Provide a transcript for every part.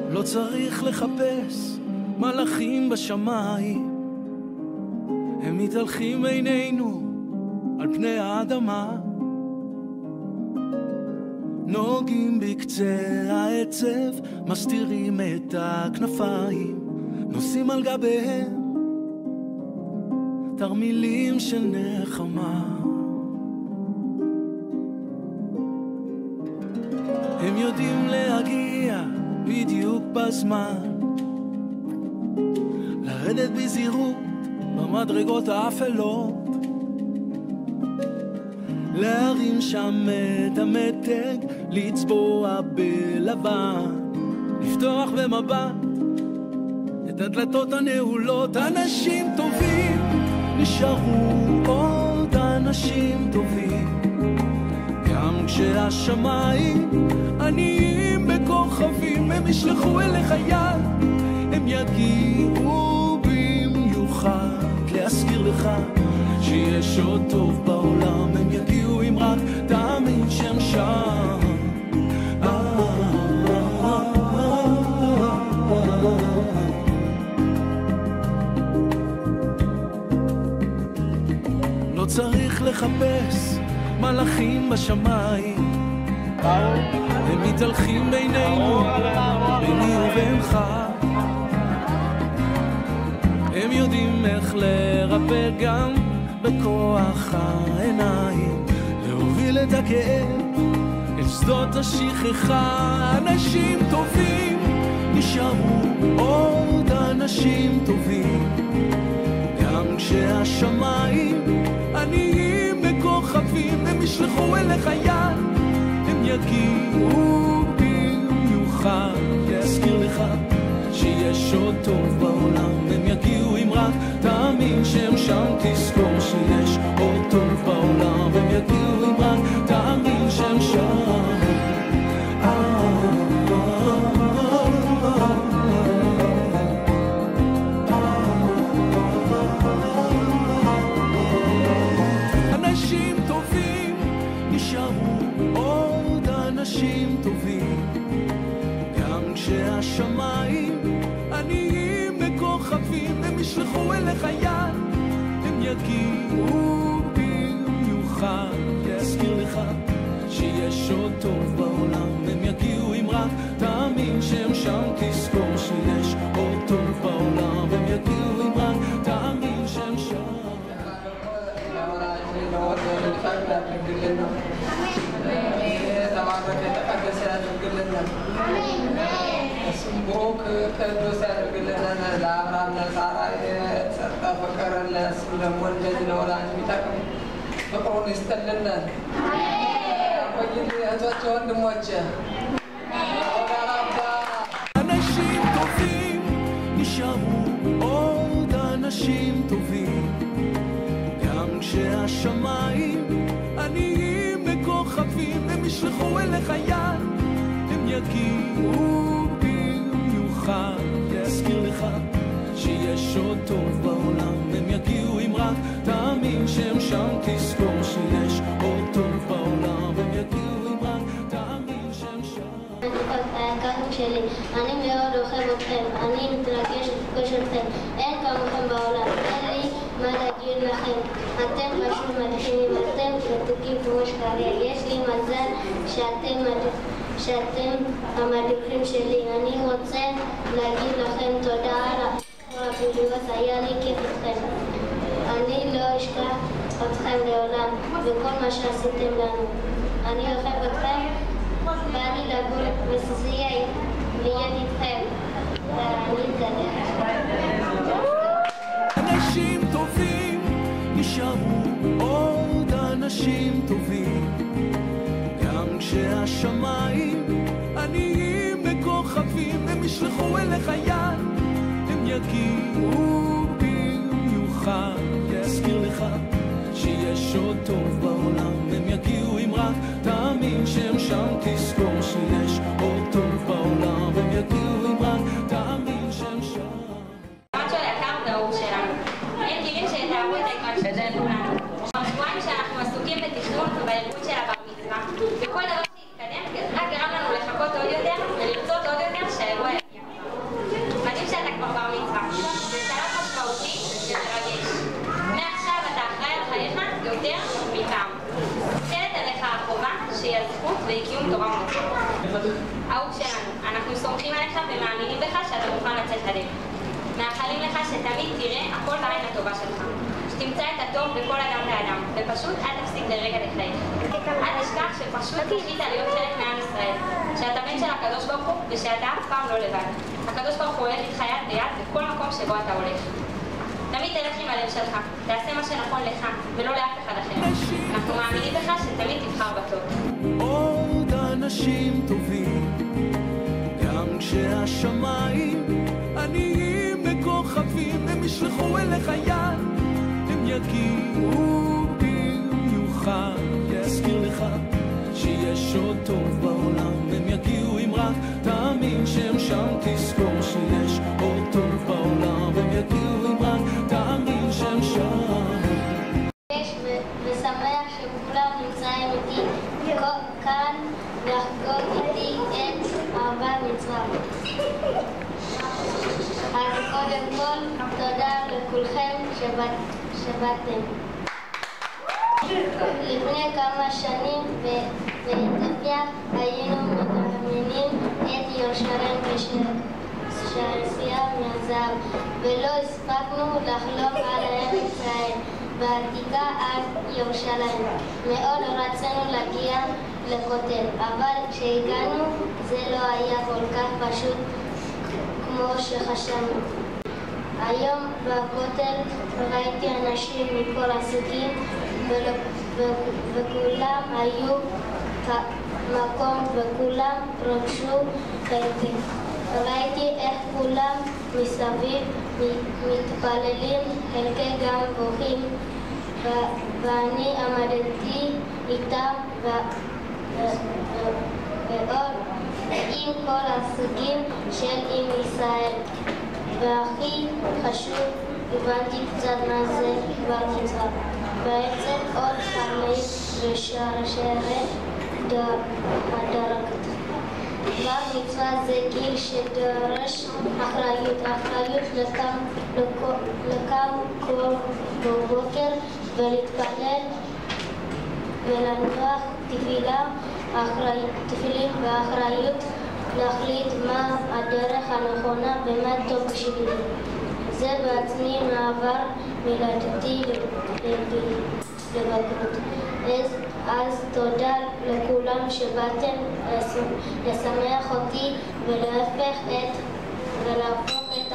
לא צריך לחפש מלאכים בשמיים, הם מתהלכים בינינו על פני האדמה, נוגעים בקצה העצב, מסתירים את הכנפיים, נושאים על גביהם תרמילים של נחמה. הם יודעים להגיע בדיוק בזמן, לרדת בזהירות במדרגות האפלות, להרים שם את המתג, לצבוע בלבן, לפתוח במבט את הדלתות הנעולות. אנשים טובים נשארו עוד אנשים טובים, גם כשהשמיים עניים בכוכבים, הם ישלחו אליך יד, הם יגיעו במיוחד להזכיר לך שיש עוד טוב בעולם, הם יגיעו אם רק תאמין שהם שם. לא צריך לחפש מלאכים בשמיים, הם מתהלכים בינינו, ביני ובינך, הם יודעים איך לרפא גם בכוח העיניים, להוביל את הכאב אל שדות השכחה. אנשים טובים נשארו עוד אנשים טובים, גם כשהשמיים עניים בכוכבים, הם ישלחו אליך יד, הם יגיעו במיוחד להזכיר לך שיש עוד טוב בעולם, הם יגיעו אם רק תאמין שהם שם, תזכור שיש עוד טוב בעולם, הם יגיעו אם רק תאמין שהם שם. אנשים טובים נשארו עוד אנשים טובים, גם כשהשמיים עניים בכוכבים, הם ישלחו אליך יד, הם יגיעו במיוחד להזכיר לך שיש עוד טוב בעולם, הם יגיעו אם רק תאמין שהם שם, תזכור שיש עוד טוב בעולם, הם יגיעו אם רק תאמין שהם שם. ስምቦክ ከዶስ ያደርግልናል ለአብርሃም ለሳራ የጸጣ ፍቅር ለእሱም ደግሞ እንደዚህ ለወላጅ የሚጠቅም ፍቅሩን ይስጥልናል። ቆይል እህቶቼ ወንድሞቼ אנשים טובים נשארו עוד אנשים טובים, גם כשהשמיים עניים בכוכבים, הם ישלחו אליך יד, הם יגיעו במיוחד להזכיר לך שיש עוד טוב בעולם, הם יגיעו אם רק תאמין שהם שם, תזכור שיש עוד טוב בעולם, הם יגיעו אם רק תאמין שהם שם. היקרים שלי, אני מאוד אוהב אתכם, אני מתרגש לפגוש אתכם, אין כמוכם בעולם, אין לי מה להגיד לכם, אתם פשוט מדהימים, אתם מתוקים כמו שקרים, יש לי מזל שאתם המדהימים שלי, אני רוצה להגיד לכם תודה על כל הפעילויות, היה לי כיף אתכם, אני לא אשכח אתכם לעולם וכל מה שעשיתם לנו, אני אוהב אתכם ואני לגור ושיהיה ליד איתכם ואני אתקדם. אנשים טובים נשארו עוד אנשים טובים, גם כשהשמיים עניים בכוכבים, הם ישלחו אליך יד, הם יגיעו במיוחד להזכיר לך שיש עוד טוב בעולם, הם יגיעו אם רק תאמין שהם שם, תזכור שיש עוד טוב בעולם, הם יגיעו אם רק תאמין שהם שם. מה שהיקר והוא שלנו, אין שתדל כולנו. בשבועיים שאנחנו עסוקים בתכנון ובארגון של הבר מצווה, וכל דבר שהתקדם רק גרם לנו לחכות עוד יותר ולרצות עוד יותר שהאירוע יגיע. מדהים שאתה כבר בר מצווה, זה שלב משמעותי ומרגש. מעכשיו אתה אחראי על חייך יותר מפעם. מוטלת עליך החובה שהיא הזכות וקיום תורה ומצוות. אהוב שלנו, אנחנו סומכים עליך ומאמינים בך שאתה מוכן לצאת לדרך. מאחלים לך שתמיד תראה הכל בעין הטובה שלך. שתמצא את הטוב בכל אדם ואדם, ופשוט אל תפסיק לרגע לחייך. אל תשכח שפשוט זכית להיות חלק מעם ישראל, שאתה בן של הקדוש ברוך הוא ושאתה אף פעם לא לבד. הקדוש ברוך הוא הולך איתך יד ביד בכל מקום שבו אתה הולך. תמיד תלך עם הלב שלך, תעשה מה שנכון לך ולא לאף אחד אחר. אנחנו מאמינים בך שתמיד תבחר בטוב. עוד אנשים טובים, גם כשהשמיים עניים וכוכבים, הם ישלחו אליך יד, הם יגיעו במיוחד להזכיר לך שיש עוד טוב בעולם. הם יגיעו אם רק תאמין שהם שם, תזכור שיש עוד טוב בעולם. הם יגיעו אם רק תאמין שהם שם. ושמח שכולם נמצאים איתי כאן לחגוג איתי את הבר מצווה. אז קודם כל תודה לכולכם שבאתם. לפני כמה שנים באתיופיה היינו מדמיינים את ירושלים בשעשייה מהזהב, ולא הספקנו לחלום על ארץ ישראל בעתיקה על ירושלים. מאוד רצינו להגיע לכותל, אבל כשהגענו זה לא היה כל כך פשוט כמו שחשבנו. היום בכותל ראיתי אנשים מכל הסוגים וכולם היו מקום וכולם רגשו חלקי. ראיתי איך כולם מסביב מתפללים, חלקי גם בוכים, ואני עמדתי איתם ועוד עם כל הסוגים של עם ישראל. והכי חשוב, הבנתי קצת מה זה בר מצווה. בעצם עוד חמש ושרשרת הדרגות. בר מצווה זה גיל שדורש אחריות לקם כל בבוקר ולהתפלל ולנוח תפילין באחריות, להחליט מה הדרך הנכונה ומה טוב בשבילי. זה בעצמי מעבר מלדתי לבגרות. אז תודה לכולם שבאתם לשמח אותי ולהפוך את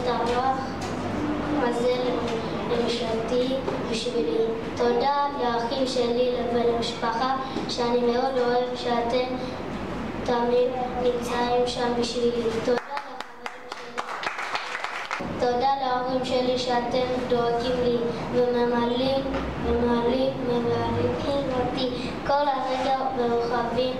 הרוח הזה למשרתי בשבילי. תודה לאחים שלי ולמשפחה שאני מאוד אוהב שאתם תמיד נמצאים שם בשבילי. תודה להורים שלי שאתם דואגים לי וממלאים אותי כל הרגע ורוחבים אותי.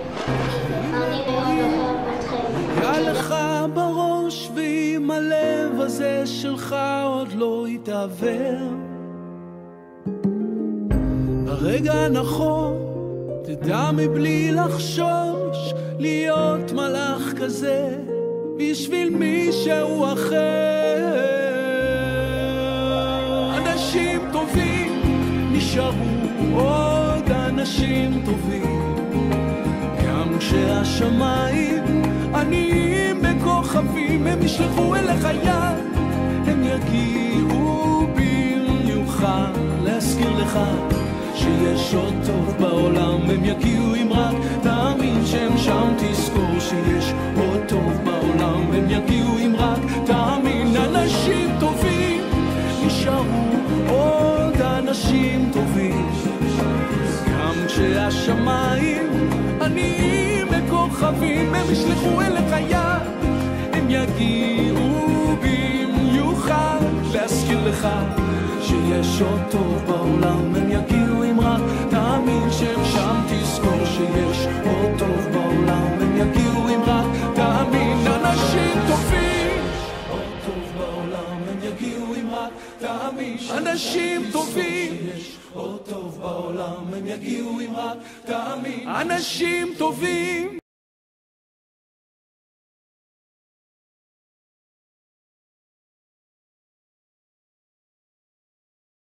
אני מאוד אוהב אתכם. היה לך בראש ואם הלב הזה שלך עוד לא יתעבר, ברגע הנכון תדע מבלי לחשוש להיות מלאך כזה בשביל מישהו אחר. אנשים טובים נשארו עוד אנשים טובים, גם כשהשמיים עניים בכוכבים, הם ישלחו אליך יד, הם יגיעו במיוחד להזכיר לך שיש עוד טוב בעולם. הם יגיעו אם רק תאמין שהם שם, תזכור שיש עוד טוב בעולם. הם יגיעו אם רק תאמין. אנשים טובים נשארו עוד אנשים טובים, גם כשהשמיים עניים בכוכבים, הם ישלחו אליך יד, הם יגיעו במיוחד להזכיר לך שיש עוד טוב בעולם. הם יגיעו אם רק תאמין שהם שם, תזכור שיש עוד טוב בעולם. הם יגיעו אם רק תאמין. אנשים טובים עוד טוב בעולם. הם יגיעו אם רק רק תאמין. אנשים טובים, שיש עוד טוב בעולם, הם יגיעו אם רק תאמין. אנשים טובים